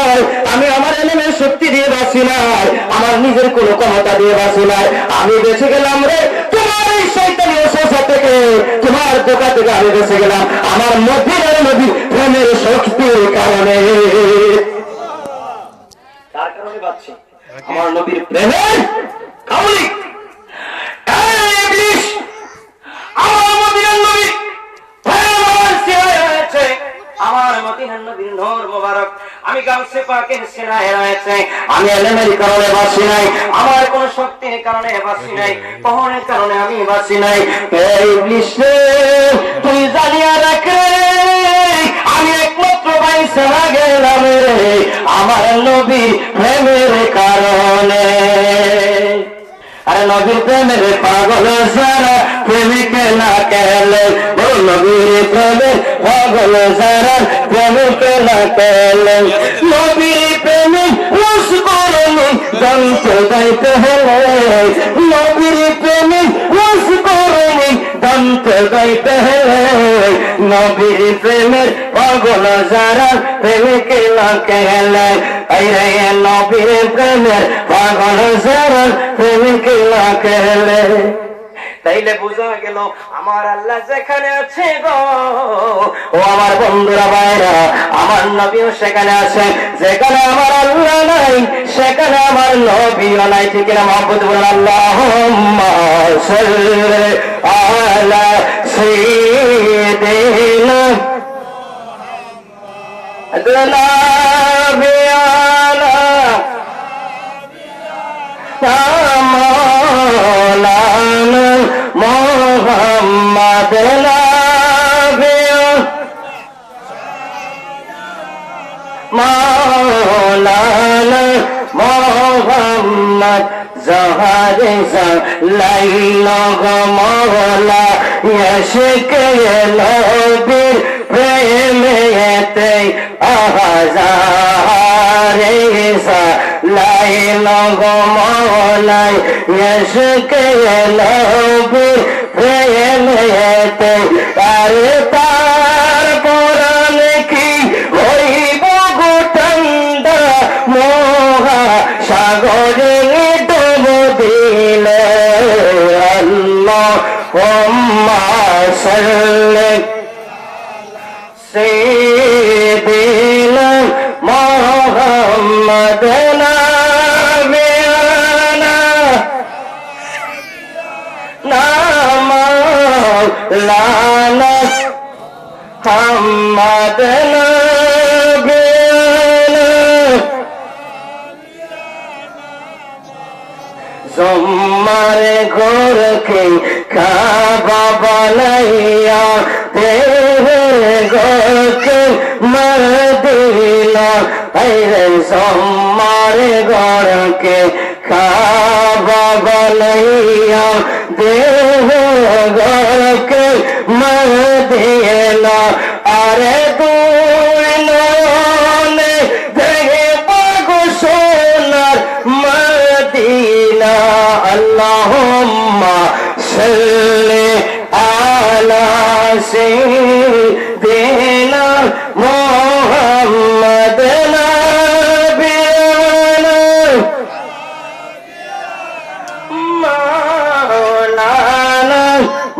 নাই, আমি আমার এলেমের শক্তি দিয়ে বাঁচি নাই, আমার নিজের কোনো ক্ষমতা দিয়ে বাঁচি নাই, আমি বেঁচে গেলাম রে তোমার এই শয়তানি ওসওয়াসা থেকে, তোমার ধোঁকা থেকে আমি বেঁচে গেলাম আমার মদিনার নবী প্রেমের শক্তির কারণে। তার কারণে বাঁচছি আমার নবীর প্রেমের কাউলিক। আমার মদিনার নবী আমার মদিনার নবীর নূর মোবারক আমি গামসে পাকের সেনায় রয়েছে, আমি এলেমের কারণে বাঁচি নাই, আমার কোন শক্তির কারণে বাঁচি নাই, পহরের কারণে আমি বাঁচি নাই। এই ইবলিস তুই জানিয়া রাখ আমি একমাত্র বাইসে গেলাম রে আমার নবীর প্রেমের কারণে। আরে নবীর প্রেমের পাগল সারা প্রেমিক না কেলে, নবীর প্রেমের পাগল সারা প্রেমিক না কেলে, নবীর প্রেমিক রস করণি জানতে গাইতে হলে, নবীর প্রেমিক রস করণি জানতে গাইতে হলে, নবীর প্রেমের পাগল সারা প্রেমিক না কেলে, নবীর প্রেমের পাগল সারা প্রেমিক না কেলে। তাইলে বোঝা গেল আমার আল্লাহ যেখানে আছে গো ও আমার বন্ধুরা ভাইরা, আমার নবীও সেখানে আছে, যেখানে আমার আল্লাহ নাই সেখানে আমার নবীও নাই, ঠিক না মহব্বত বলেন আল্লাহুম্মা সাল্লি আলা সাইয়্যিদিনা মোহাম্মদ মাওলানা মোহাম্মদ জহারে লাইল গো মওলা ইশকে নবীর প্রেমেতে আহাজারে লাইল গো মওলা ইশকে নবীর প্রেমেতে, আরে তার পরাণে কি হইব গো ঠান্ডা মহা সাগরে ডুব দিলে, আল্লাহুম্মা সাল্লি সাইয়্যিদিনা মুহাম্মদ লানা হাম্মাদ নবিয়ানা জম্মারে ঘরকে কাবা বানাইয়া তেরে ঘরকে মদিনা, আইরে জম্মারে ঘরকে কাবা বানাইয়া দেহ ঘরকে মদিনা, আরে দুই নয়নে দেখে পাগো সোনার মদিনা, আল্লাহুম্মা সাল্লি আলা সাইয়্যিদিনা মুহাম্মদ নবিয়ানা মাওলানা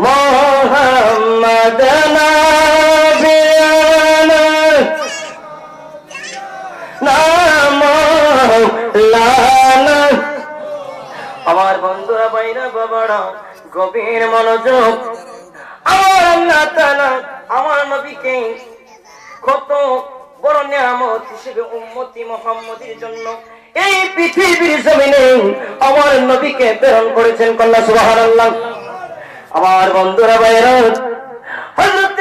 মোহাম্মদ নবিয়ানা মাওলানা। আমার বন্ধুরা ভাইরা বাবারা গভীর মনোযোগ, আমার আল্লাহ তাআলা আমার নবীকে কত বড় নিয়ামত হিসেবে উম্মতি মুহাম্মদের জন্য এই পৃথিবীর জমিনে আমার নবীকে প্রেরণ করেছেন, কল্লা সুবহানাল্লাহ। আমার বন্ধুরা ভাইরা হযরত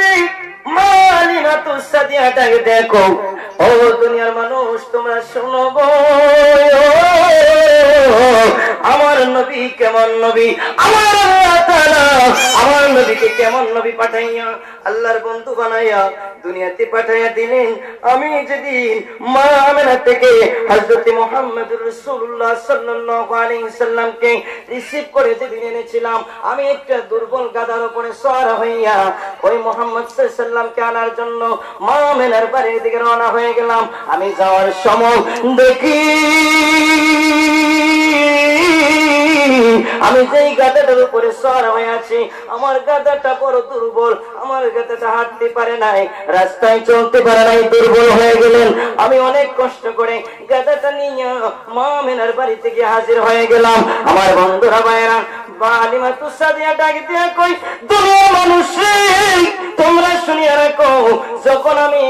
মালিমাতুস সাদিয়াটাকে দেখো, ও দুনিয়ার মানুষ তোমরা শোনো গো, আমার নবী কেমন নবী, আমার আল্লাহ তাআলা আমার নবীকে কেমন নবী পাঠাইয়া আল্লাহর বন্ধু বানাইয়া দুনিয়াতে পাঠাইয়া দিলেন। আমি যেদিন মা আমেনা থেকে হযরত মুহাম্মদুর রাসূলুল্লাহ সাল্লাল্লাহু আলাইহি সাল্লামকে রিসিভ করে যেদিন এনেছিলাম, আমি একটা দুর্বল গাধার উপরে সওয়ার হইয়া ওই মুহাম্মদ সাল্লাল্লাহু আলাইহি সাল্লামকে আনার জন্য মা আমেনার বাড়ির দিকে রওনা হয়ে গেলাম। আমি যাওয়ার সময় দেখি আমি যেই গাধাটার উপরে সওয়ার হয়ে আছি, আমার গাধাটা বড় দুর্বল, আমার গাধাটা হাঁটতে পারে নাই, রাস্তায় চলতে পারে নাই, দুর্বল হয়ে গেলেন। আমি অনেক কষ্ট করে গাধাটা নিয়ে মা আমেনার বাড়িতে গিয়ে হাজির হয়ে গেলাম। আমার বন্ধুরা ভাইরা হালিমাতুস সাদিয়া ডাক দিয়া কই, দুনিয়ার মানুষ তোমরা শুনিয়া রাখো, যখন আমি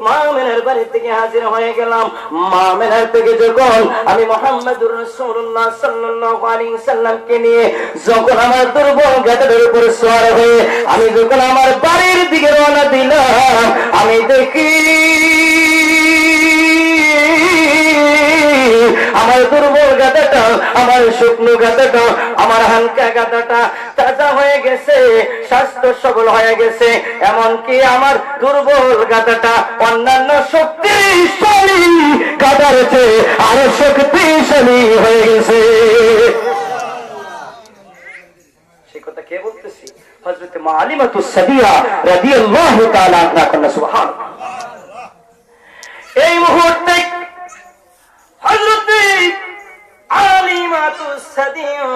মা আমেনার বাড়ি থেকে হাজির হয়ে গেলাম, মা আমেনার থেকে যখন আমি মুহাম্মদুর রাসূলুল্লাহ সাল্লাল্লাহু আলাইহি সাল্লামকে নিয়ে যখন আমার দুর্বল গাধার উপর সওয়ার হয়ে আমি যখন আমার বাড়ির দিকে রওনা দিলাম, আমি দেখি আমার দুর্বল গাধাটা, আমার শুকনো গাধাটা, আমার হালকা গাধাটা তাজা হয়ে গেছে, স্বাস্থ্য সবল হয়ে গেছে। এমনকি আমার দুর্বল গাধাটা অন্যান্য শক্তিশালী গাধার চেয়ে আরো শক্তিশালী হয়ে গেছে। সে কথা কে বলতেছি? হযরত মা হালিমাতুস সাদিয়া রাদিয়াল্লাহু তাআলা আনহা। সুবহানাল্লাহ। এই মুহূর্তে হযরত হালিমাতুস সাদিয়া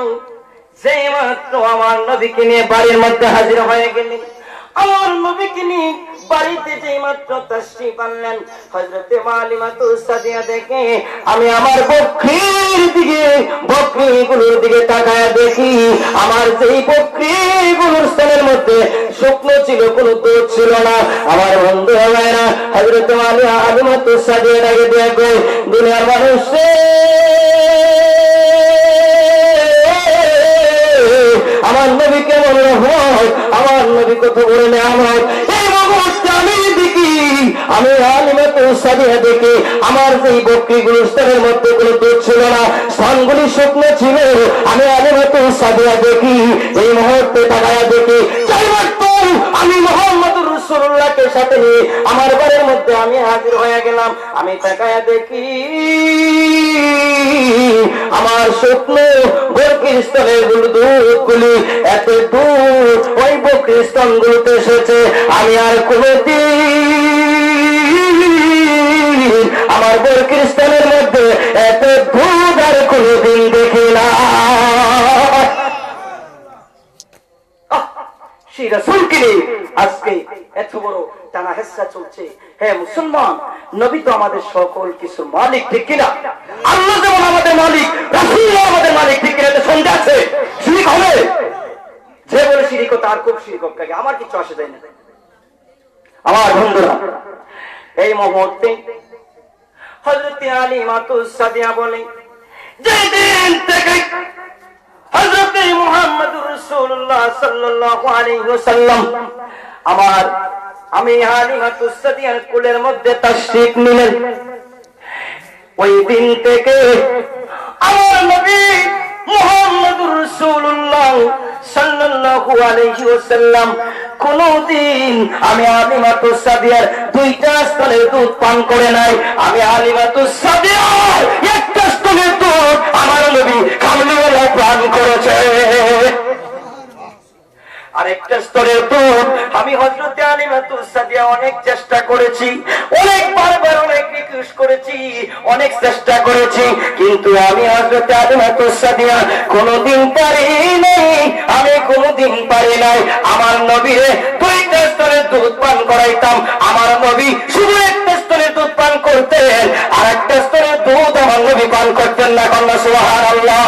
যেই মাত্র আমার নবীকে নিয়ে বাড়ির মধ্যে হাজির হয়ে গেলেন, আমার নবীকে নিয়ে বাড়িতে যেই মাত্র তাশরীফ আনলেন, হযরত হালিমাতুস সাদিয়া দেখে আমি আমার বকরিগুলোর দিকে তাকায় দেখি, আমার যেই বকরিগুলোর স্তনের মধ্যে শুকনো ছিল, কোনো দুধ ছিল না। আমার বন্ধু ভাইরা হযরত হালিমাতুস সাদিয়া ডাকে দিয়ে কই, দুনিয়ার মানুষ আমার নবী কেমন রহমত, আমার নবী কত বড় নেয়ামত। এই মুহূর্তে আমি দেখি, আমি হালিমাতুস সাদিয়া দেখি আমার যেই বকরিগুলোর স্তনের মধ্যে কোনো দুধ ছিল না, স্তনগুলি শুকনো ছিল। আমি হালিমাতুস সাদিয়া দেখি, এই মুহূর্তে তাকায়া দেখি আমি মুহাম্মদুর রাসূলুল্লাহকে সাথে নিয়ে আমার বাড়ির মধ্যে আমি হাজির হয়ে গেলাম। আমি তাকায়া দেখি আমার শুকনো বকরির স্তনের দুধগুলি এত দুধ ওই বকরির স্তনগুলোতে এসেছে। আমি আর কোনদিন আমার বকরির স্তনের মধ্যে এত দুধ আর কোনদিন দেখি না। সেই রাসূলকে আজকে এত বড় টানা হেসা চলছে। হে মুসলমান, নবী তো আমাদের সকল কিছুর মালিক, ঠিক কিনা? আল্লাহ যেমন আমাদের মালিক, রাসূল আমাদের মালিক, ঠিক কিনা? সন্দেহ আছে? শিরক হবে? যে বলে শিরক তার খুব শিরক হোক, আমার কিছু আসে যায় না। আমার বন্ধুরা, এই মুহূর্তে হযরত হালিমাতুস সাদিয়া বলে, যেদিন থেকে হযরত মুহাম্মদুর রাসূলুল্লাহ সাল্লাল্লাহু আলাইহি ওয়াসাল্লাম আমি হালিমাতুস সাদিয়ার কোলের মধ্যে তাশরীফ নিলেন, ওই দিন থেকে আমার নবী মুহাম্মদুর রাসূলুল্লাহ সাল্লাল্লাহু আলাইহি ওয়াসাল্লাম কোনদিন আমি হালিমাতুস সাদিয়ার দুইটা স্তনের দুধ পান করে নাই। আমি হালিমাতুস সাদিয়ার একটা স্তনের দুধ আমার নবী কামলিওয়ালা পান করেছে। আরেকটা স্তরের দুধ আমি হযরত হালিমাতুস সাদিয়া অনেক চেষ্টা করেছি, অনেক বারবার অনেক রিকোয়েস্ট করেছি, অনেক চেষ্টা করেছি, কিন্তু আমি হযরত হালিমাতুস সাদিয়া কোনদিন পারি নাই, আমি কোনদিন পারি নাই। আমার নবীরে দুইটা স্তরের দুধ পান করাইতাম, আমার নবী শুধু একটা স্তরের দুধ পান করতেন, আর একটা স্তরের দুধ আমার নবী পান করতেন না। সুবহানাল্লাহ।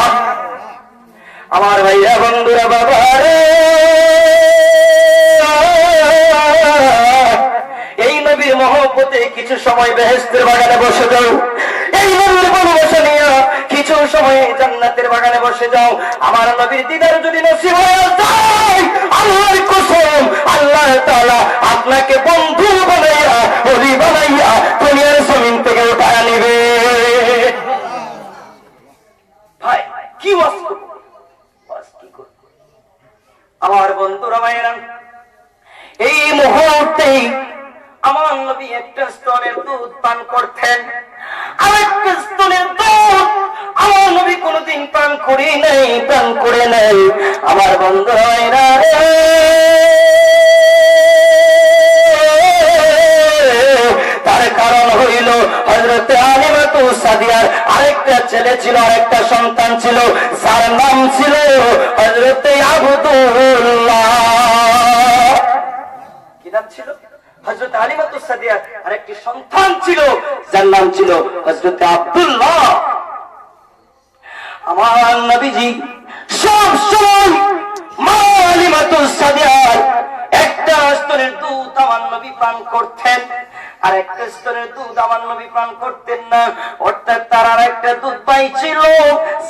আমার ভাইয়া বন্ধুরা, বাবা রে, এই নবীর মহব্বতে কিছু সময় বেহেশতের বাগানে বসে যাও, এই নবীর ভালোবাসা নিয়ে কিছু সময় জান্নাতের বাগানে বসে যাও। আমার নবীর দিদার যদি নসিব হয়ে যায়, আল্লাহর কসম, আল্লাহ তাআলা আপনাকে বন্ধু বানাইয়া, ওলি বানাইয়া দুনিয়ার জমিন থেকে উঠায় নেবে। ভাই কি ওয়াজ আমার বন্ধুরা ভাইরা, এই মুহূর্তে আমার নবী একটা স্তনের দুধ পান করতেন, আরেকটা স্তনের দুধ আমার নবী কোনদিন পান করে নাই। আমার বন্ধুরা ভাইরা, তার কারণ হইল হযরত হালিমাতু সাদিয়ার আরেকটা ছেলে ছিল, আরেকটা সন্তান ছিল, যার নাম ছিল হযরত আব্দুল্লাহ। কি নাম ছিল? হযরত হালিমাতু সাদিয়ার আরেকটি সন্তান ছিল, যার নাম ছিল হযরত আব্দুল্লাহ। আমার নবীজি সব সময় মা হালিমাতু সাদিয়ার একটা স্তনের দুধ আমার নবী পান করতেন, আর একটা স্তনের দুধ আমার নবী পান করতেন না। অর্থাৎ তার আর একটা দুধ ভাই ছিল,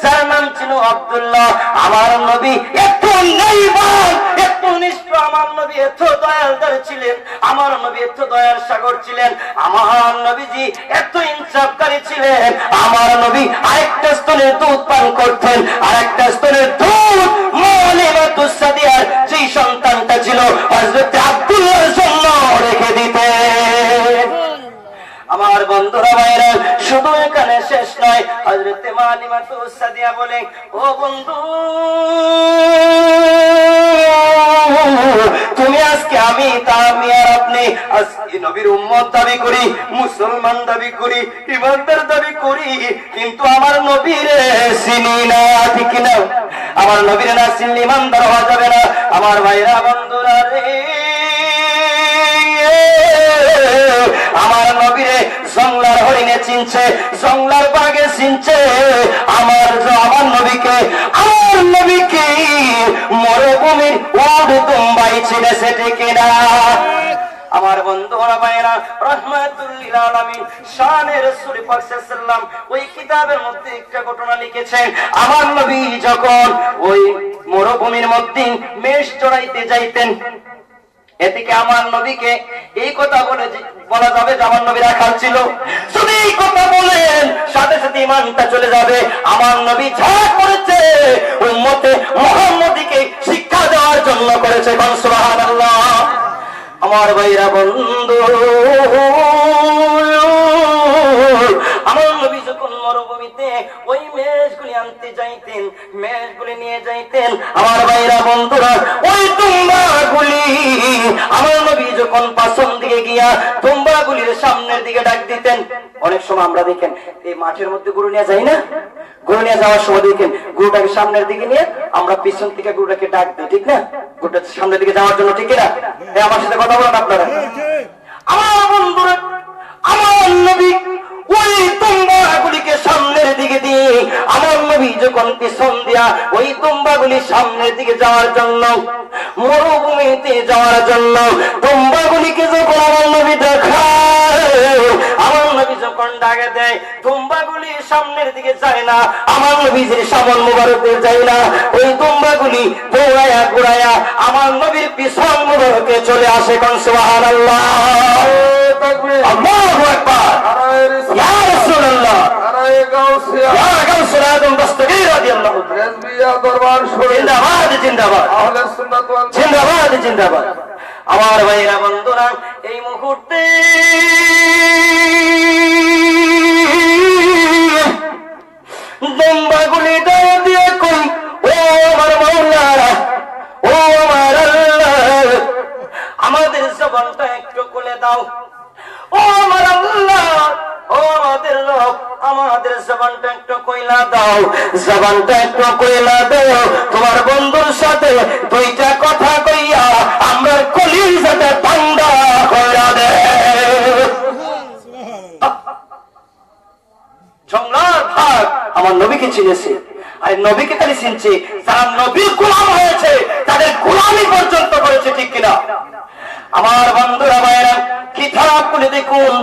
যার নাম ছিল আব্দুল্লাহ। আমার নবী এত নির্মল, এত নিষ্ঠ, আমার নবী এত দয়ালদার ছিলেন, আমার নবী এত দয়ার সাগর ছিলেন, আমার নবীজি এত ইনসাফকারী ছিলেন। আমার নবী আরেকটা স্তনের দুধ পান করতেন, আর একটা স্তনের দুধ হালিমাতু সাদিয়ার যেই সন্তানটা ছিল হযরত আব্দুল্লাহর জন্য রেখে দিতেন। আমার বন্ধুরা ভাইরা, শুধু এখানে শেষ নয়, হযরত হালিমাতু সাদিয়া বলে, ও বন্ধু, তুমি আজকে আমি আর আপনি আজকে নবীর উম্মত দাবি করি, মুসলমান দাবি করি, ইমানদার দাবি করি, কিন্তু আমার নবীরে চিনি না, ঠিক না? আমার নবীরে না চিনলে ইমানদার হওয়া যাবে না। আমার ভাইরা বন্ধুরা রে, আমার নবীরে জংলার হরিণে চিনছে, জংলার বাঘে চিনছে, আমার নবীকে মরুভূমির উট দুম্বাই চিনেছে, ঠিক না? আমার বন্ধুরা ভাইরা, রাহমাতুল লিল আলামিন শানে রাসূল পাক সাল্লাল্লাহু আলাইহি ওয়াসাল্লাম ওই কিতাবের মধ্যে একটা ঘটনা লিখেছেন। আমার নবী যখন ওই মরুভূমির মধ্যে মেষ চড়াইতে যাইতেন, এদিকে আমার নবীকে এই কথা বলা যাবে যে আমার নবী রাখাল ছিল, যদি এই কথা বলেন সাথে সাথে ঈমানটা চলে যাবে। আমার নবী যা করেছে উম্মতে মুহাম্মদীকে শিক্ষা দেওয়ার জন্য করেছে, সুবহানাল্লাহ। আমার ভাইরা বন্ধু, আমার নবী যখন মরুভূমিতে ওই মেষগুলি আনতে যাইতেন, মেষগুলি নিয়ে যাইতেন, আমার ভাইরা বন্ধুরা, ওই দুম্বাগুলি আমার নবী যখন পাছন দিকে গিয়া দুম্বাগুলির সামনের দিকে ডাক দিতেন। অনেক সময় আমরা দেখেন এই মাঠের মধ্যে গরু নিয়ে যাই না, গরু নিয়ে যাওয়ার সময় দেখেন গরুটাকে সামনের দিকে নিয়ে আমরা পিছন থেকে গরুটাকে ডাক দিই, ঠিক না? গরুটা সামনের দিকে যাওয়ার জন্য, ঠিক না? আমার সাথে কথা বলেন আপনারা। আমার বন্ধুরা, আমার নবী ওই তুম্বাগুলিকে সামনের দিকে দিয়ে আমার নবী যখন পিছন দিয়া ওই তুম্বাগুলি সামনের দিকে যাওয়ার জন্য, মরুভূমিতে যাওয়ার জন্য তুম্বাগুলিকে যখন আমার নবী দেখায়, আমার নবী যখন ডাকে দেয়, তুম্বাগুলি সামনের দিকে যায় না, আমার নবীজির সামন মুবারকে যায় না, ওই তুম্বাগুলি দৌড়ায়া ঘুরায়া আমার নবীর পিছন মুবারকে চলে আসে। কোন সুবহানাল্লাহ, আল্লাহু আকবার, ইয়া রাসূলুল্লাহ, ইয়া গাউসুল আযম দস্তগীর রাদিয়াল্লাহু তাআলা দরবার শরীফ জিন্দাবাদ, জিন্দাবাদ, আহলে সুন্নাত ওয়াল জিন্দাবাদ, জিন্দাবাদ। আমার ভাইরা বন্ধুরা, এই মুহূর্তে দুম্বাগুলি দিয়ে কই, ও আমার মাওলা, ও আমার আল্লাহ, আমাদের জবানটা একটু খুলে দাও, ও আমার আল্লাহ, ও আমাদের রব, আমাদের জবানটা একটু কইলা দাও, জবানটা একটু কইলা দাও, তোমার বন্ধুর সাথে দুইটা কথা কইয়া আমরা কলিজাটা ঠান্ডা কইরা দে। জংলার ভাগ আমার নবীকে চিনেছে, আর নবীকে তাহলে চিনছে যারা নবীর গোলাম হয়েছে, তাদের গোলামি পর্যন্ত করেছে, ঠিক কিনা? আমার বন্ধুরা ভাইরা, কিতাব খুলে দেখুন,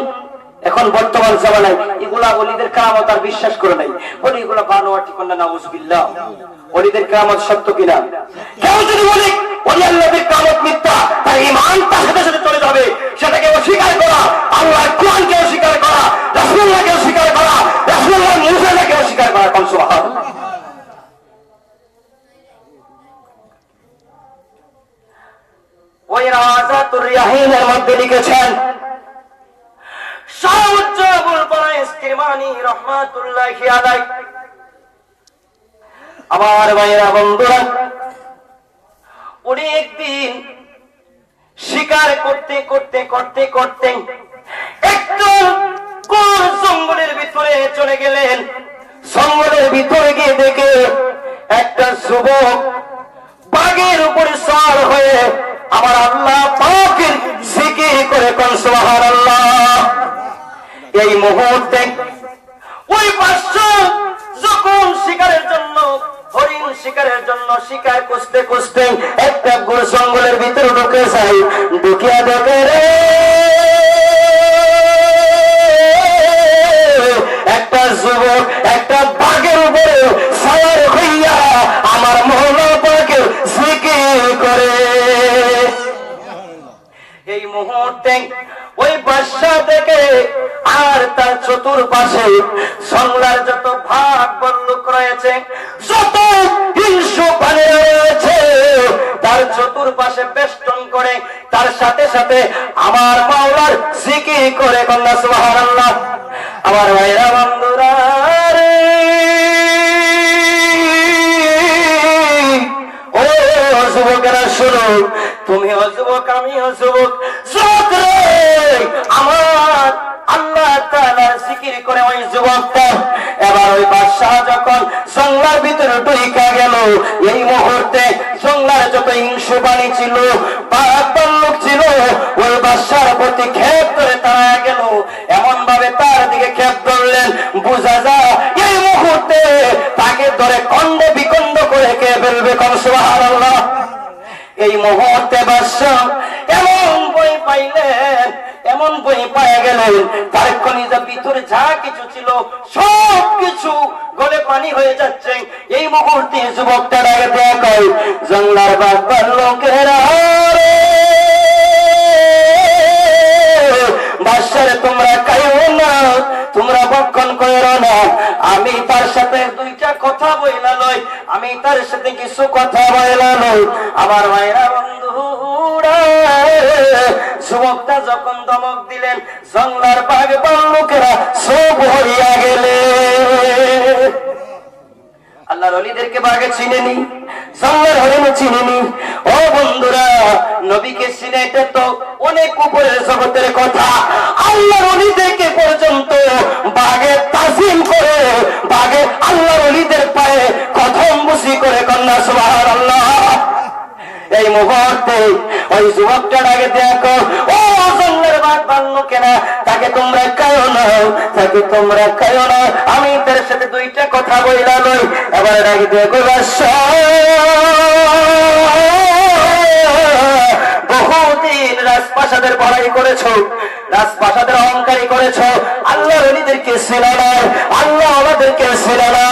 এখন বর্তমান জামানায় এগুলা ওলিদের কারামত আর বিশ্বাস করে নাই, বলি এগুলা বানোয়ার ঠিকানা, নাউজুবিল্লাহ। ওলিদের কারামত সত্য কিনা? কেউ যদি বলে ওলি আল্লাহর কারামত মিথ্যা, তার ঈমান তার সাথে সাথে চলে যাবে। সেটাকে অস্বীকার করা, আল্লাহর কোরআনকে অস্বীকার করা, রাসূলুল্লাহকে অস্বীকার করা, রাসূলুল্লাহর মুজিজাকে অস্বীকার করা। কোন সুবহানাল্লাহ। ওই রাওয়াজাতুর রিয়াহিনের মধ্যে লিখেছেন, শাহ উজ্জাবুল বারাইস কিরমানি রাহমাতুল্লাহি আলাইহি। আমার ভাইরা বন্ধুরা, উনি একদিন শিকার করতে করতে করতে করতে একটু কোন জঙ্গলের ভিতরে চলে গেলেন। জঙ্গলের ভিতরে গিয়ে দেখে একটা যুবক বাঘের উপরে সওয়ার হয়ে আমার আল্লাহ পাকের জিকির করে কোন সুবহানাল্লাহ। এই মুহূর্তে ওই বাদশা যখন শিকারের জন্য, হরিণ শিকারের জন্য শিকার খুঁজতে খুঁজতে একটা জঙ্গলের ভিতরে ঢুকে যায়, ঢুকিয়া দেখে রে একটা যুবক একটা বাঘের উপরে সওয়ার হইয়া আমার মওলা পাকের জিকির করে। এই মুহূর্তে ওই বাদশা থেকে আর তার চতুর্পাশে সংলার যত ভাগ বল্লুক রয়েছে, যত হিংস্র প্রাণী রয়েছে, তার চতুর্পাশে বেষ্টন করে তার সাথে সাথে আমার মাওলার জিকির করে কন্যা সুবহানাল্লাহ। আমার ভাইরা বন্ধুরা রে, ও যুবকেরা শোনো, তুমিও যুবক আমিও যুবক, যুবক রে, আমার আল্লাহ তাআলার জিকির করে ওই যুবকটা এবার ওই বাদশা যখন জঙ্গলার ভিতরে ঢুকে গেল, এই মুহূর্তে জঙ্গলার যত হিংস্র প্রাণী ছিল, লোক ছিল, ওই বাদশার প্রতি ক্ষেপ করে তারা গেল। এমন ভাবে তার দিকে ক্ষেপ ধরলেন, বোঝা যায় এই মুহূর্তে তাকে ধরে খন্ড বিখণ্ড করে কে ফেলবে কোন সুবহানাল্লাহ। এই মুহূর্তে বাদশা এমন বই পাইলেন, এমন বই পায়ে গেলেন, তার কলিজার ভিতরে যা কিছু ছিল সব কিছু গলে পানি হয়ে যাচ্ছে। এই মুহূর্তে যুবকটা ডাকে দেখো, জঙ্গলার বাঘ লোকেরা বাদশারে তোমরা খাইও না, তোমরা ভক্ষণ করো না, আমি তার সাথে দুইটা কথা বইলা লই, আমি তার সাথে কিছু কথা বইলা লই। আমার ভাইরা বন্ধুরা, যুবকটা যখন ধমক দিলেন, জঙ্গলার বাঘ লোকেরা সব হইয়া গেলে। আল্লাহর ওলিদেরকে বাঘে চিনেনি, জঙ্গলের হরিণও চিনেনি। ও বন্ধুরা, নবীকে চিনে এটা তো অনেক উপরের জগতের কথা। আল্লাহর ওলিদেরকে পর্যন্ত বাঘে তাজিম করে, বাঘে আল্লাহর ওলিদের পায়ে কথম বুঝি করে কন্যা সুবহানাল্লাহ। এই মুহূর্তে ওই যুবকটা ডাকে দেখো, ও জঙ্গলের বাঘ লোকেরা, তাকে তোমরা খাইও না, তাকে তোমরা খাইও না, আমি তার সাথে দুইটা কথা বইলা লই। এবার ডাকে দেখো, বাদশা বহুদিন রাজপ্রাসাদের বড়াই করেছো, রাজপ্রাসাদের অহংকারী করেছো, আল্লাহ ওলিদেরকে ছিল না, আল্লাহ আমাদেরকে ছিল না।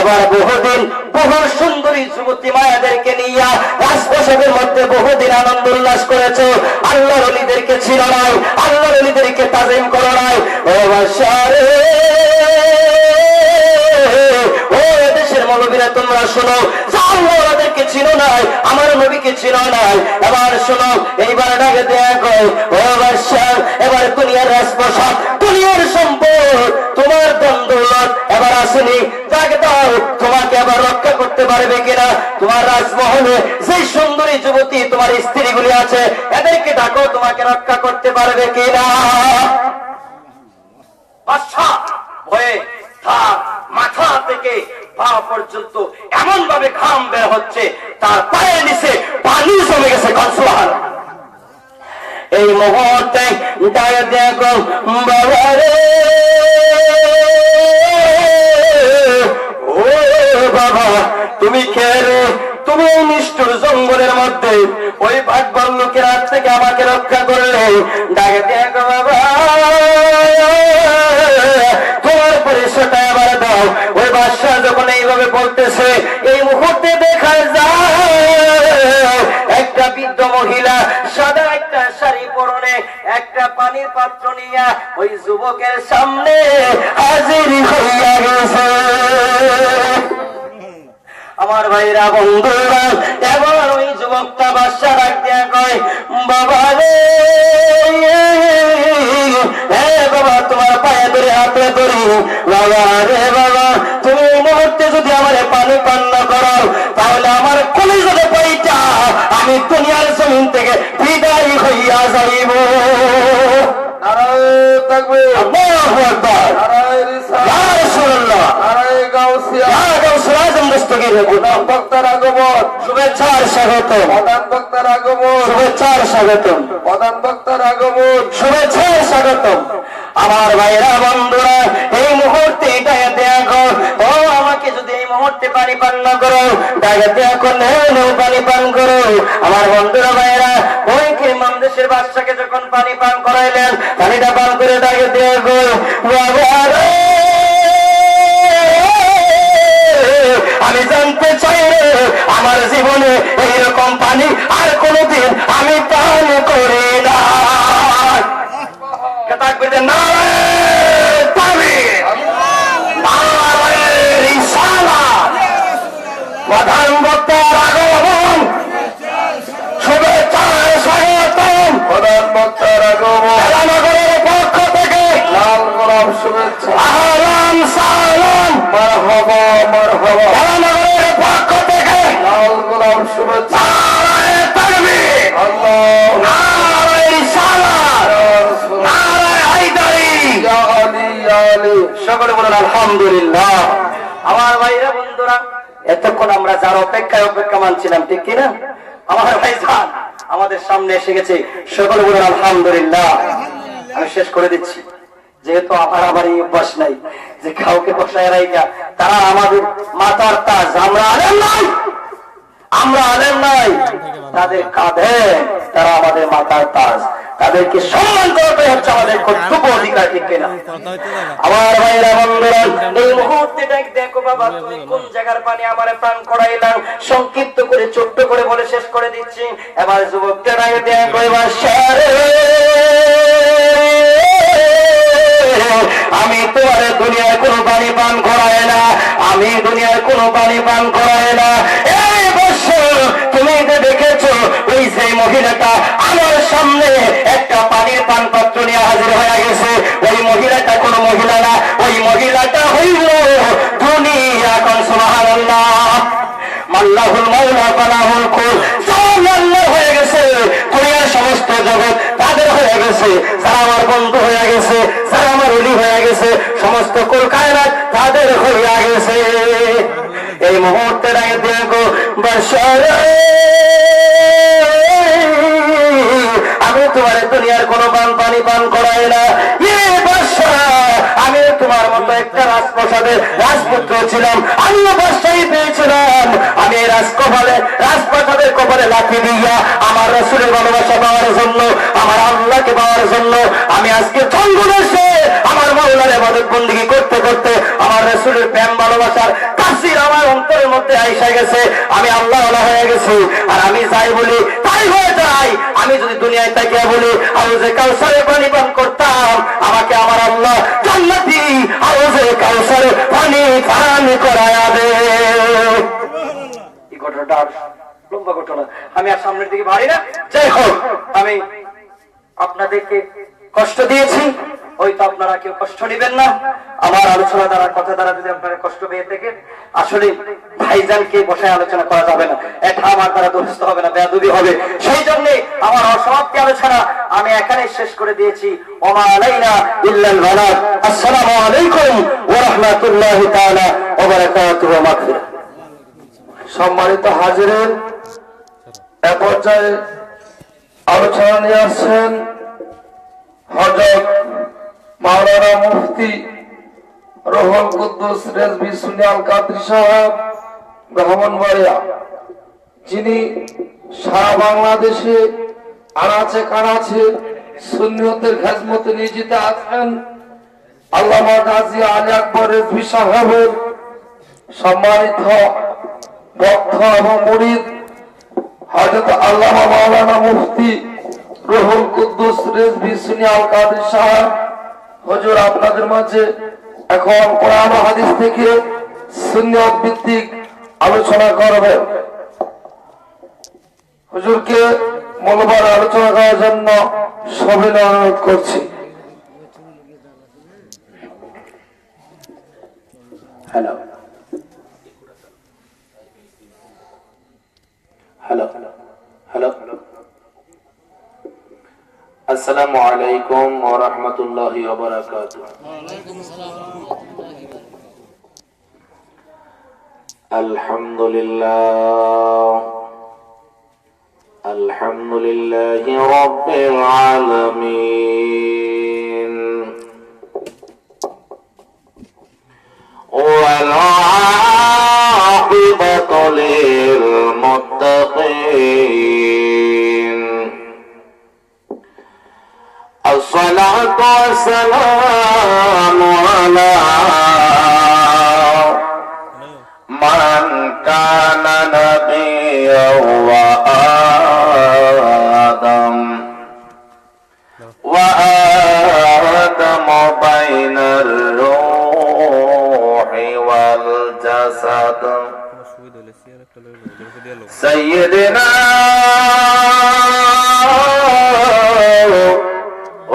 এবার বহুদিন বহু সুন্দরী যুবতী মায়াদেরকে নিয়ে রাজপ্রাসাদের মধ্যে বহুদিন আনন্দ উল্লাস করেছো, আল্লাহ ওলিদেরকে ছিল না, আল্লাহ ওলিদেরকে তাজিম করো নাই। ও বাদশা রে, ও দেশের মৌলবীরা তোমরা শোনো, আল্লাহ ওদেরকে ছিল নাই, আমার নবীকে ছিল নাই। এবার শোনো, এইবার ডাকে দেখো, ও বাদশা, এবার দুনিয়ার রাজপ্রাসাদ, দুনিয়ার সম্পদ, তোমার দ্বন্দ্বলত এবার আসেনি, ডাকে দাও, তোমাকে এবার রক্ষা করতে পারবে কিনা? তোমার রাজমহলে যে সুন্দরী যুবতী তোমার স্ত্রীগুলি আছে, এদেরকে ডাকো, তোমাকে রক্ষা করতে পারবে কিনা? বাদশা ভয়ে তার মাথা থেকে পা পর্যন্ত এমন ভাবে ঘাম বের হচ্ছে, তার পায়ের নিচে পানি জমে গেছে। সুবহানাল্লাহ। এই মুহূর্তে ডাকে দেখো, বাবা রে, ও বাবা, তুমি কে রে? তুমি নিষ্ঠুর জঙ্গলের মধ্যে ওই বাঘ ভাল্লুকের হাত থেকে আমাকে রক্ষা করলে। ডাকে দেখো, বাবা, তোমার পরিচয়টা এবার দাও। ওই বাদশা যখন এইভাবে বলতেছে, এই মুহূর্তে দেখা যায় একটা বৃদ্ধ মহিলা সাদা একটা শাড়ি পরনে একটা পানির পাত্র নিয়ে ওই যুবকের সামনে হাজির হইয়া গেছে। আমার ভাইরা বন্ধুরা, এবার ওই যুবকটা বাদশা ডাক দিয়া কয়, বাবা রে, বাবা তোমার পায়ে ধরে হাতে ধরি, বাবা রে বাবা, তুমি এই মুহূর্তে যদি আমার পানি পান না করো তাহলে আমার কলিজাতে পাইটা আমি দুনিয়ার জমিন থেকে বিদায় হইয়া যাইব। শুভেচ্ছার স্বাগতম, বক্তার আগমন, শুভেচ্ছার স্বাগতম, প্রধান বক্তার আগমন, শুভেচ্ছার স্বাগতম। আমার ভাইরা বন্ধুরা, এই মুহূর্তে দেখো, ও আমাকে যদি এই মুহূর্তে পানি পান না করো, ডাকাতে এখন পানি পান করো। আমার বন্ধুরা ভাইরা, ওই কে দেশের বাদশাকে যখন পানি পান করাইলেন, পানিটা পান করে ডাকে দেখো, আমি জানতে চাই আমার জীবনে এইরকম পানি আর কোনদিন আমি পান করি না। প্রধান বক্তার আগমন, শুভেচ্ছার স্বাগতম, প্রধান বক্তার আগমন, নগরের পক্ষ থেকে লাল গোলাপ শুভেচ্ছা, আহলান সালাম, মারহাবা মারহাবা, নগরের পক্ষ থেকে লাল গোলাপ শুভেচ্ছা, তাকবীর, আল্লাহু নারায়ে সালাত, নারায়ে হায়দারি, ইয়া আলী ইয়া আলী, সকলে বলেন আলহামদুলিল্লাহ। আমার ভাইরা বন্ধুরা, এতক্ষণ আমরা যার অপেক্ষায় অপেক্ষামান ছিলাম, ঠিক কিনা? আমার ভাইজান আমাদের সামনে এসে গেছে, সকলে বলেন আলহামদুলিল্লাহ। আমি শেষ করে দিচ্ছি, যেহেতু আমার এই অভ্যাস নাই যে কাউকে বসায় রাইকা তারা আমাদের মাথার তাজ, আমরা আলেম নাই, আমরা আলেম নাই, তাদের কাঁধে তারা আমাদের মাথার তাজ, তাদেরকে সম্মান করাটাই হচ্ছে আমাদের কর্তব্য, অধিকার, ঠিক কিনা? আমার ভাইরা বন্ধুরা, এই মুহূর্তে দেখো বাবা, তুমি কোন জায়গার পানি আমারে পান করাইলাম, সংক্ষিপ্ত করে ছোট্ট করে বলে শেষ করে দিচ্ছি। এবার যুবকদের আগে দেখো, এবার আমি তোমার দুনিয়ার কোনো পানি পান করাই না, আমি দুনিয়ার কোনো পানি পান করাই না। এই বছর তুমি দেখেছো ওই সেই মহিলাটা আমার সামনে একটা পানির পান পাত্র নিয়ে হাজির হয়ে গেছে, ওই মহিলাটা কোনো মহিলা না, ওই মহিলাটা হইল দুনিয়া। কোন সুবহানাল্লাহ, মাল্লাহুল মাওলা বালাহুল কুল, সব আল্লাহ হয়ে গেছে, দুনিয়ার সমস্ত জগৎ তাদের হয়ে গেছে, যারা আমার বন্ধু হয়ে গেছে, যারা আমার ওলি হয়ে গেছে, সমস্ত কুল কায়নাত তাদের হয়ে গেছে। এই মুহূর্তে দেখো বাশারে, আমি তোমার দুনিয়ার কোনো পানি পান করাই না। আমি তোমার মতো একটা রাজপ্রাসাদের রাজপুত্র ছিলাম, আমিও বাদশাহী পেয়েছিলাম। আমি রাজপ্রাসাদের কপালে লাঠি দিয়া আমার রাসূলের ভালোবাসা পাওয়ার জন্য, আমার আল্লাহকে পাওয়ার জন্য আমি আজকে ছন্দবেশে আমার মাওলার ইবাদত বন্দেগী করতে করতে আমার রাসূলের প্রেম ভালোবাসার তাসির আমার অন্তরের মধ্যে আইসা গেছে। আমি আল্লাহ ওয়ালা হয়ে গেছি, আর আমি যাই বলি তাই হয়ে যায়। আমি যদি দুনিয়ায় তাকিয়ে বলি হাউজে কাউসারে পানি পান করতাম, আমাকে আমার আল্লাহ জান্নাতি হাউজে কাউসারে পানি পান করায়া দে। এই ঘটনাটা লম্বা ঘটনা, আমি আর সামনের দিকে বাড়ি না। যাই হোক, আমি আপনাদেরকে কষ্ট দিয়েছি, হয়তো আপনারা কেউ কষ্ট নেবেন না। আমার আলোচনা দ্বারা, কথা দ্বারা যদি আপনারা কষ্ট পেয়ে থাকেন, আসলে ভাইজানকে বসায় আলোচনা করা যাবে না, এটা আমার দ্বারা দুরুস্ত হবে না, বেয়াদবি হবে। সেই জন্য আমার অসমাপ্তি আলোচনা আমি এখানে শেষ করে দিয়েছি। ওমা আলাইনা ইল্লাল বালাগ। আসসালামু আলাইকুম ওয়া রাহমাতুল্লাহি তাআলা ওয়া বারাকাতুহু। মাগফিরাত। সম্মানিত হাজিরিন, এ পর্যায়ে আলোচনা নিয়ে আসছেন হযরত মাওলানা মুফতি রুহুল কুদ্দুস রেজভী সুন্নি আল কাদরী সাহেব ব্রাহ্মণবাড়িয়া, যিনি সারা বাংলাদেশে আনাচে কানাচে সুন্নিয়তের খেদমতে নিয়োজিত আছেন। আল্লামা গাজী আলী আকবর রেজভী সাহেবের সম্মানিত ভক্ত এবং মুরিদ হযরত আল্লামা মাওলানা মুফতি রুহুল কুদ্দুস রেজভী সুন্নি আল কাদরী সাহেব হুজুর আপনাদের মাঝে এখন কোরআন ও হাদিস থেকে সুন্নিয়ত ভিত্তিক আলোচনা করবেন। হুজুরকে মূলবার আলোচনা করার জন্য সবিনয় অনুরোধ করছি। হ্যালো হ্যালো হ্যালো আসসালামু আলাইকুম ওয়া রাহমাতুল্লাহি ওয়া বারাকাতুহু। আলহামদুলিল্লাহি রাব্বিল আলামিন ওয়াল আকিবাতু লিল মুত্তাকিন। الصلاة والسلام على من كان نبيا وآدم بين الروح والجسد سيدنا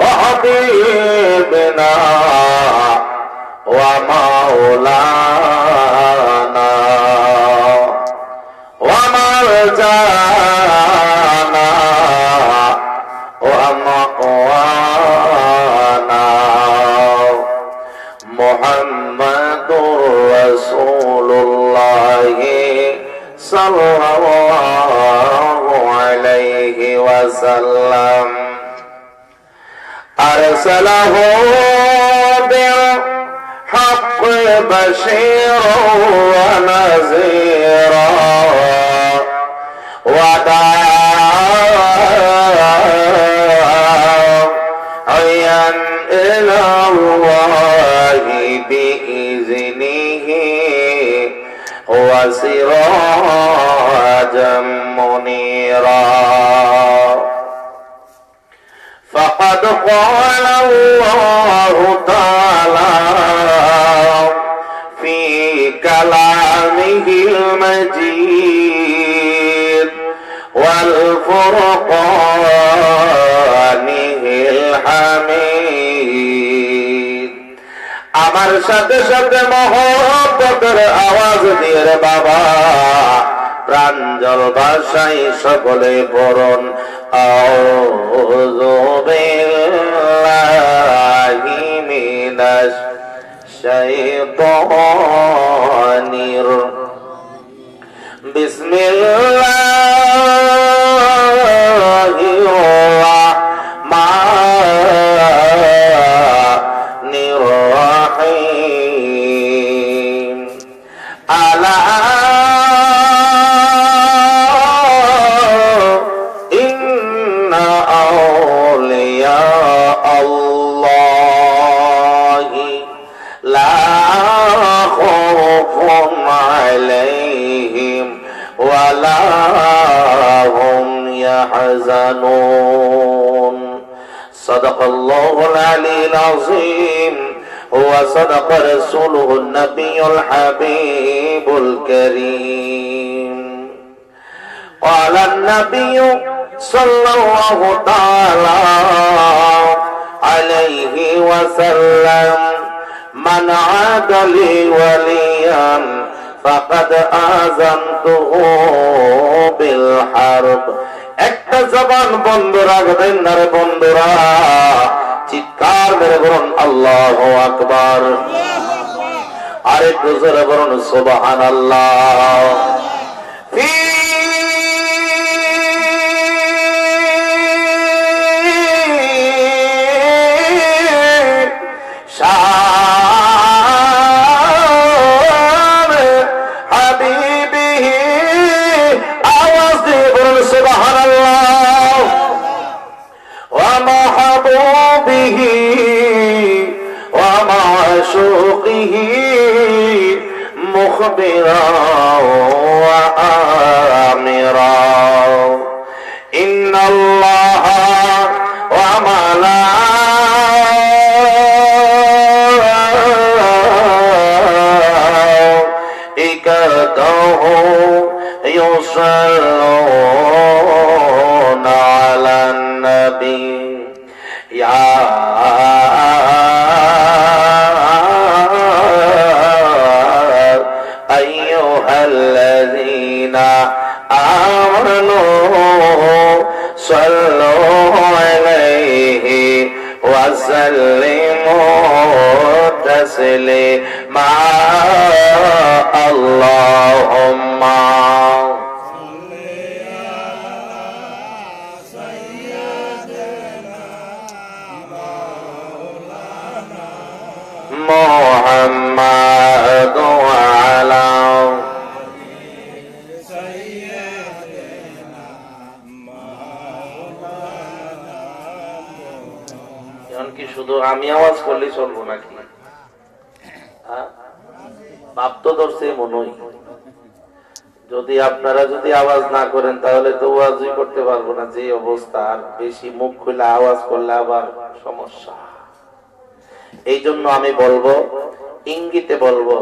وحبيبنا ومولانا ومرجانا ومأوانا محمد رسول الله صلى الله عليه وسلم أرسله بالحق بشيرا ونذيرا وداعيا إلى الله بإذنه وسراجا منيرا. فقد قال الله تعالى في كلامه المجيد والفرقانه الحميد. আমার সাথে সাথে মহব্বতের আওয়াজ দিয়ে রে বাবা প্রাঞ্জল ভাষায় সকলে পড়ুন আউযু বিল্লাহি মিনাশ শাইতানির বিসমিল্লাহির রাহমানির রাহিম. আলা ইন্না আউলিয়া আল্লাহি লা খাউফুন আলাইহিম ওয়া লা হুম ইয়াহজানুন. সাদাকাল্লাহুল আলিয়্যুল আযীম ওয়া সাদাকা রাসূলুহুন নাবিয়্যুল হাবিবুল কারীম. قال النبي صلى الله تعالى عليه وسلم من عاد لي وليا فقد آذنته بالحرب. একটা জবান বন্ধ রাখবেন না রে বন্ধুরা, চিৎকার মেরে বলুন আল্লাহু আকবার, আরেকটু জোরে বলুন সুবহানাল্লাহ. আওয়াজ দিয়ে বলুন সুবহানাল্লাহ. ওয়া মাহবুবিহি ওয়া মাশুকিহি মুখবিরা ওয়া আমিরা. ইন্নাল্লাহা ওয়া মালাইকাতাহু يصلون صلي مع اللهم محمد وعلى কি শুধু আমি আওয়াজ করলে চলবো নাকি? বাপ তো ধরছে মনই, যদি আপনারা যদি আওয়াজ না করেন তাহলে তো ওয়াজই করতে পারবো না। যে অবস্থা, আর বেশি মুখ খুলে আওয়াজ করলে আবার সমস্যা। এই জন্য আমি বলবো, ইঙ্গিতে বলবো,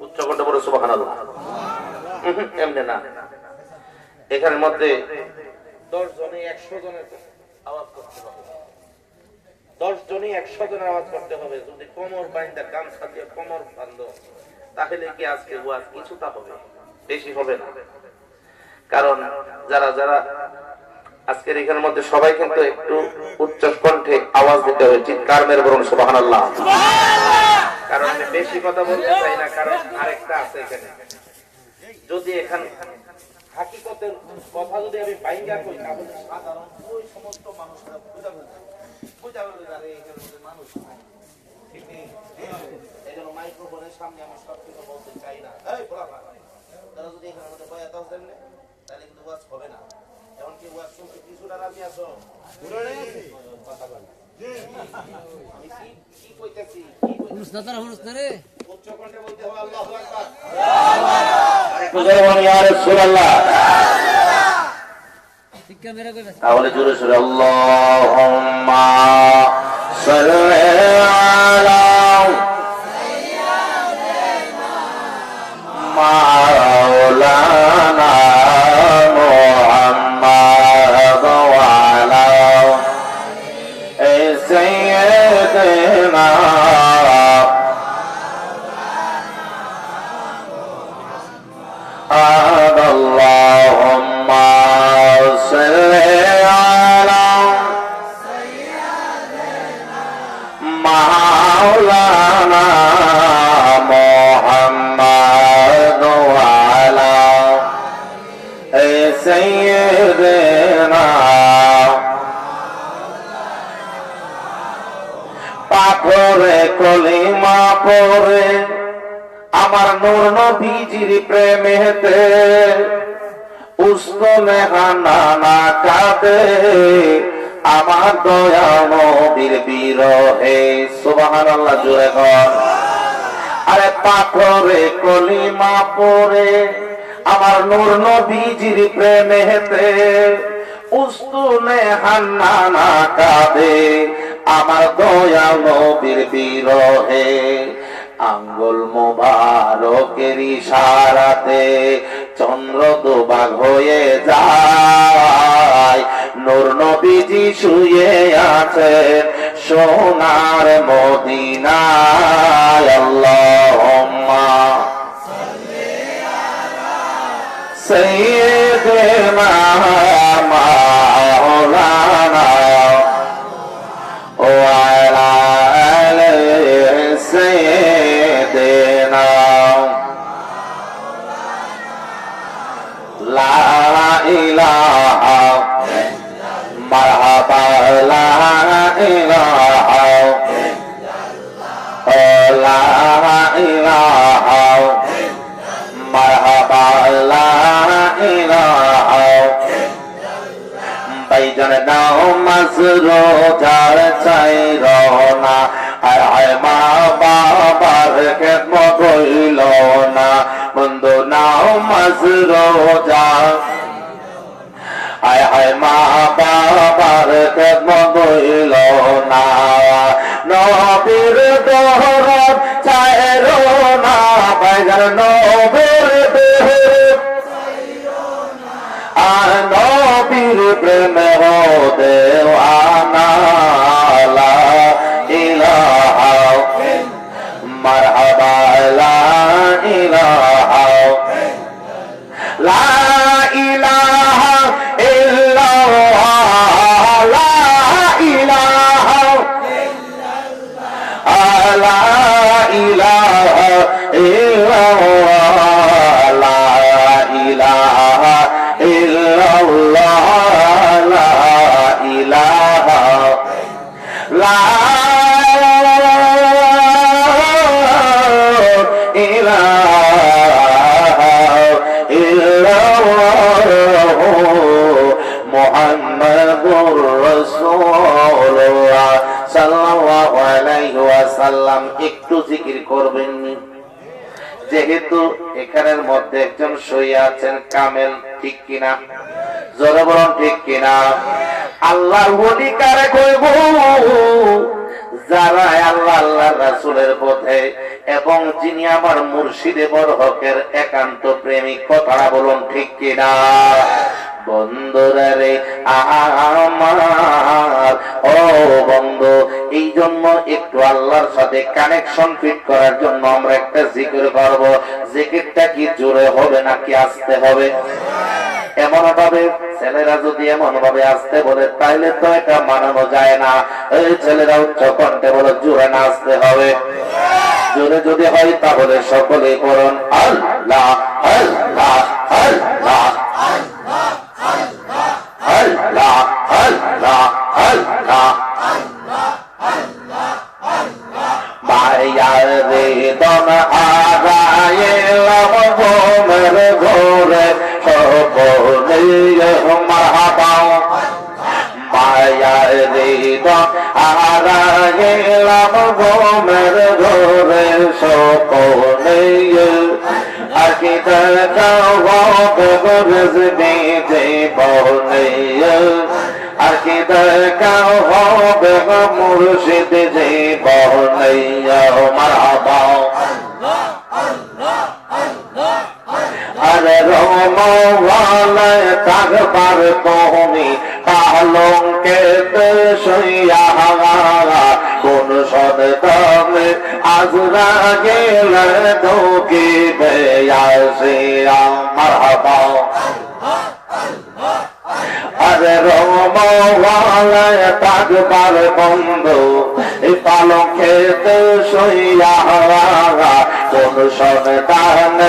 উচ্চকণ্ঠে বলে সুবহানাল্লাহ। এমনি না, এখানের মধ্যে 10 জনে 100 জনের আওয়াজ করতে হবে। 10 জনই 100 জনের আওয়াজ করতে হবে। যদি কোমর বাইন্দা গামছা দিয়ে কোমর বাঁধো তাহলে কি আজকে ওয়াজ কিছুটা হবে, বেশি হবে না। কারণ যারা যারা আজকের এখানের মধ্যে সবাই কিন্তু একটু উচ্চ কণ্ঠে আওয়াজ দিতে হবে, চিৎকার মেরে বলুন সুবহানাল্লাহ। কারণ আমি বেশি কথা বলতে চাই না, কারণ আরেকটা আছে এখানে। যদি এখানে হাকিকতের কথা যদি আমি বাইঙ্গা কই তাহলে সাধারণ ওই সমস্ত মানুষরা বুঝা যাবে এখানের মধ্যে মানুষ নাই। ঠিক নেই? এইজন্য মাইক্রোফোনের সামনে আমি সব কিছু বলতে চাই না। এই বলা তারা যদি এখানের মধ্যে বয়া দাও দেন তাহলে কিন্তু ওয়াজ হবে না। এখন কি ওয়াজ শুনতে কিছুটা রাজি আছো? কথা বলে আমি কি কইতেছি, কি কইতেছি উচ্চ কণ্ঠে বলতে হবে আল্লাহু আকবার। ইয়া রাসূলুল্লাহ। তাহলে জোরে সোরে আল্লাহুম্মা সাল্লি আলা মাওলানা মুহাম্মাদ ওয়া আলা সাইয়্যিদিনা Allahumma salli ala Maulana Muhammad wa ala sayyidina পাথরে কলিমা পড়ে আমার নূর নবীজির প্রেমেতে উস্তনে হানা কাঁদে আমার দয়া নবীর বিরহে। সুবহানাল্লাহ জোরে কর। আরে পাথরে কলিমা পড়ে আমার নূর নবীজির প্রেমেতে উস্তনে হানা কাঁদে আমার দয়া নবীর বিরহে। আঙ্গুল মুবারকের ইশারাতে চন্দ্র দুভাগ হয়ে যায়, নূর নবীজি শুয়ে আছেন সোনার মদিনায়। আল্লাহুম্মা সাল্লি আলা সাইয়্যিদিনা মাওলানা ওয়া আলা লা ইলাহা মারহাবা লা ইলাহা লা ইলাহা মারহাবা লা ইলাহা বাইজান নাও মাজরো যার চাই রওনা আর আয় মা বাবার খেদমত হইল না বন্ধু নাও মাজরো যা আয় আয় মা বাবার খেদমত হইল না নবীর দহরত চাই রওনা বাইজান নবীর দহরত আর নবীর প্রেমে হো দেওয়ানা লা ইলাহা মারহাবা লা ইলাহা লা রাসূলুল্লাহ সাল্লাল্লাহু আলাইহি ওয়াসাল্লাম একটু জিকির করবেন। যেহেতু এখানের মধ্যে একজন শুয়ে আছেন কামেল, ঠিক কিনা? জোরে বলুন ঠিক কিনা? আল্লাহর ওলি কারে কইব? যারা আল্লাহ আল্লাহ রাসূলের পথে এবং যিনি আমার মুর্শিদে বরহকের একান্ত প্রেমিক, কথাটা বলুন ঠিক কিনা? বন্ধুরা রে আমার, ও বন্ধু, এই জন্য একটু আল্লাহর সাথে কানেকশন ফিট করার জন্য আমরা একটা জিকির করব। জিকিরটা কি জোরে হবে নাকি আসতে হবে? এমন ভাবে ছেলেরা যদি এমন ভাবে আসতে বলে তাইলে তো এটা মানানো যায় না। এই ছেলেরা উচ্চ কণ্ঠে বলে জোরে নাচতে হবে। জোরে যদি হয় তাহলে সকলে বলুন আল্লাহ আল্লাহ আল্লাহ আল্লাহ আল্লাহ আল্লাহ। মায়ার বেদন হারাইলাম ঘুমের ঘোরে সকলে মারহাবা। মায়ার বেদন হারাইলাম ঘুমের ঘোরে সকলে আকি দেখাও রিজকি জীবনে, আকি দেখাও হবে মুর্শিদ জীবনে। মারহাবা। আরে রহমাওয়ালায় থাকবার তুমি পালঙ্কে শুইয়া, কোন সন্তানে আজরাইল ঢুকিবে আসিয়া। মারহাবা। আরে রহমাওয়ালায় থাকবার বন্ধু পালঙ্কে শুইয়া, কোন সন্তানে